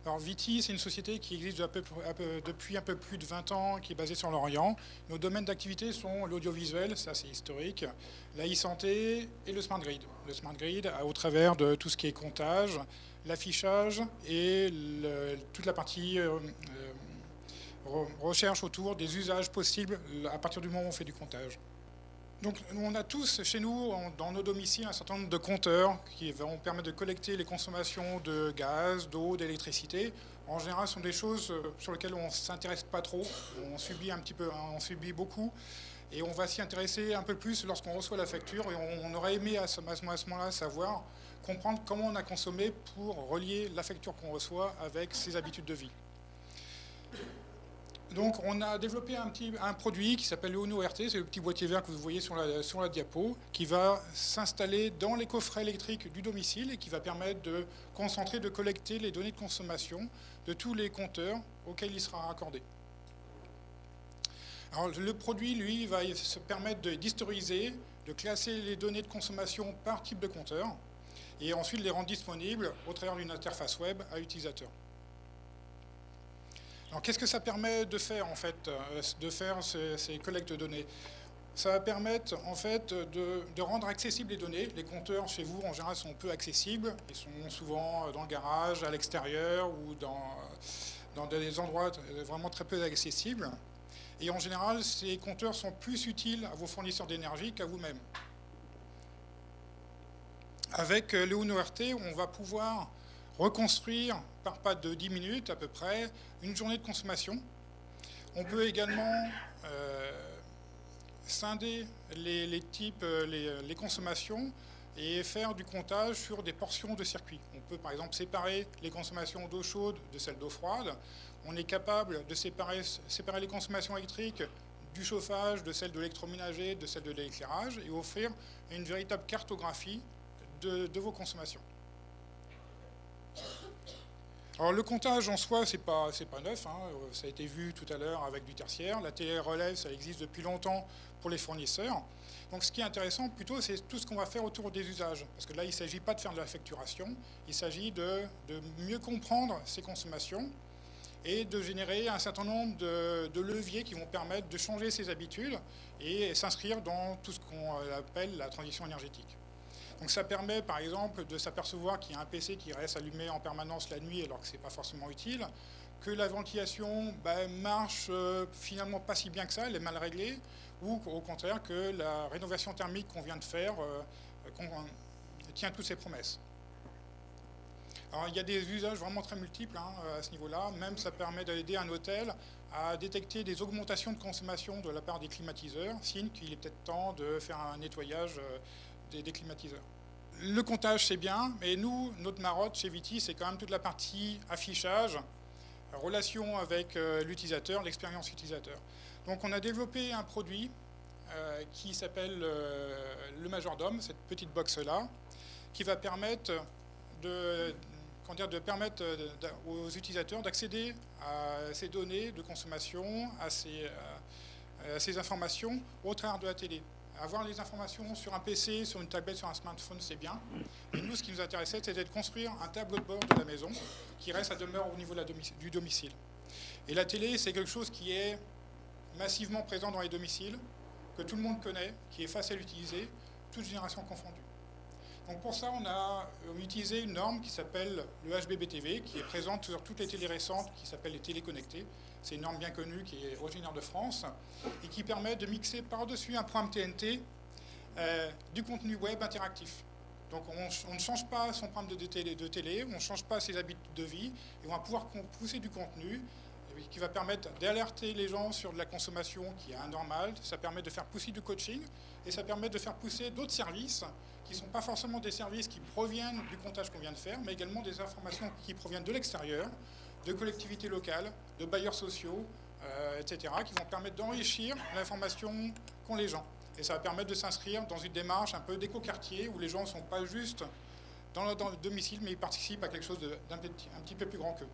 Alors Viti, c'est une société qui existe depuis un peu plus de 20 ans, qui est basée sur l'Orient. Nos domaines d'activité sont l'audiovisuel, ça c'est historique, la e-santé et le smart grid. Le smart grid au travers de tout ce qui est comptage, l'affichage et toute la partie recherche autour des usages possibles à partir du moment où on fait du comptage. Donc on a tous chez nous, dans nos domiciles, un certain nombre de compteurs qui vont permettre de collecter les consommations de gaz, d'eau, d'électricité. En général, ce sont des choses sur lesquelles on ne s'intéresse pas trop, on subit un petit peu, on subit beaucoup, et on va s'y intéresser un peu plus lorsqu'on reçoit la facture, et on aurait aimé à ce moment-là savoir, comprendre comment on a consommé pour relier la facture qu'on reçoit avec ses habitudes de vie. Donc on a développé un produit qui s'appelle le Uno RT, c'est le petit boîtier vert que vous voyez sur la diapo, qui va s'installer dans les coffrets électriques du domicile et qui va permettre de concentrer, de collecter les données de consommation de tous les compteurs auxquels il sera raccordé. Alors le produit, lui, va se permettre d'historiser, de classer les données de consommation par type de compteur et ensuite les rendre disponibles au travers d'une interface web à l'utilisateur. Alors qu'est-ce que ça permet de faire en fait, de faire ces collectes de données? Ça va permettre en fait de rendre accessibles les données. Les compteurs chez vous en général sont peu accessibles, ils sont souvent dans le garage, à l'extérieur ou dans des endroits vraiment très peu accessibles. Et en général, ces compteurs sont plus utiles à vos fournisseurs d'énergie qu'à vous-même. Avec le Uno RT, on va pouvoir reconstruire par pas de 10 minutes à peu près une journée de consommation. On peut également scinder les consommations et faire du comptage sur des portions de circuit. On peut par exemple séparer les consommations d'eau chaude de celles d'eau froide. On est capable de séparer les consommations électriques du chauffage, de celles de l'électroménager, de celles de l'éclairage et offrir une véritable cartographie de vos consommations. Alors le comptage en soi, c'est pas neuf, hein. Ça a été vu tout à l'heure avec du tertiaire. La télé-relève, ça existe depuis longtemps pour les fournisseurs. Donc ce qui est intéressant plutôt, c'est tout ce qu'on va faire autour des usages. Parce que là, il ne s'agit pas de faire de la facturation, il s'agit de mieux comprendre ces consommations et de générer un certain nombre de leviers qui vont permettre de changer ses habitudes et s'inscrire dans tout ce qu'on appelle la transition énergétique. Donc ça permet par exemple de s'apercevoir qu'il y a un PC qui reste allumé en permanence la nuit alors que ce n'est pas forcément utile, que la ventilation marche finalement pas si bien que ça, elle est mal réglée, ou au contraire que la rénovation thermique qu'on vient de faire tient toutes ses promesses. Alors il y a des usages vraiment très multiples à ce niveau-là, même ça permet d'aider un hôtel à détecter des augmentations de consommation de la part des climatiseurs, signe qu'il est peut-être temps de faire un nettoyage des climatiseurs. Le comptage, c'est bien, mais nous, notre marotte chez Viti, c'est quand même toute la partie affichage, relation avec l'utilisateur, l'expérience utilisateur. Donc on a développé un produit qui s'appelle le majordome, cette petite box-là, qui va permettre aux utilisateurs d'accéder à ces données de consommation, à ces informations au travers de la télé. Avoir les informations sur un PC, sur une tablette, sur un smartphone, c'est bien. Mais nous, ce qui nous intéressait, c'était de construire un tableau de bord de la maison qui reste à demeure au niveau du domicile. Et la télé, c'est quelque chose qui est massivement présent dans les domiciles, que tout le monde connaît, qui est facile à utiliser, toutes générations confondues. Donc pour ça, on a utilisé une norme qui s'appelle le HBBTV, qui est présente sur toutes les télés récentes, qui s'appelle les télés connectées. C'est une norme bien connue qui est originaire de France et qui permet de mixer par-dessus un programme TNT du contenu web interactif. Donc on ne change pas son programme de télé, on ne change pas ses habitudes de vie, et on va pouvoir pousser du contenu qui va permettre d'alerter les gens sur de la consommation qui est anormale, ça permet de faire pousser du coaching, et ça permet de faire pousser d'autres services qui ne sont pas forcément des services qui proviennent du comptage qu'on vient de faire, mais également des informations qui proviennent de l'extérieur, de collectivités locales, de bailleurs sociaux, etc., qui vont permettre d'enrichir l'information qu'ont les gens. Et ça va permettre de s'inscrire dans une démarche un peu d'éco-quartier, où les gens ne sont pas juste dans le domicile, mais ils participent à quelque chose d'un petit peu plus grand qu'eux.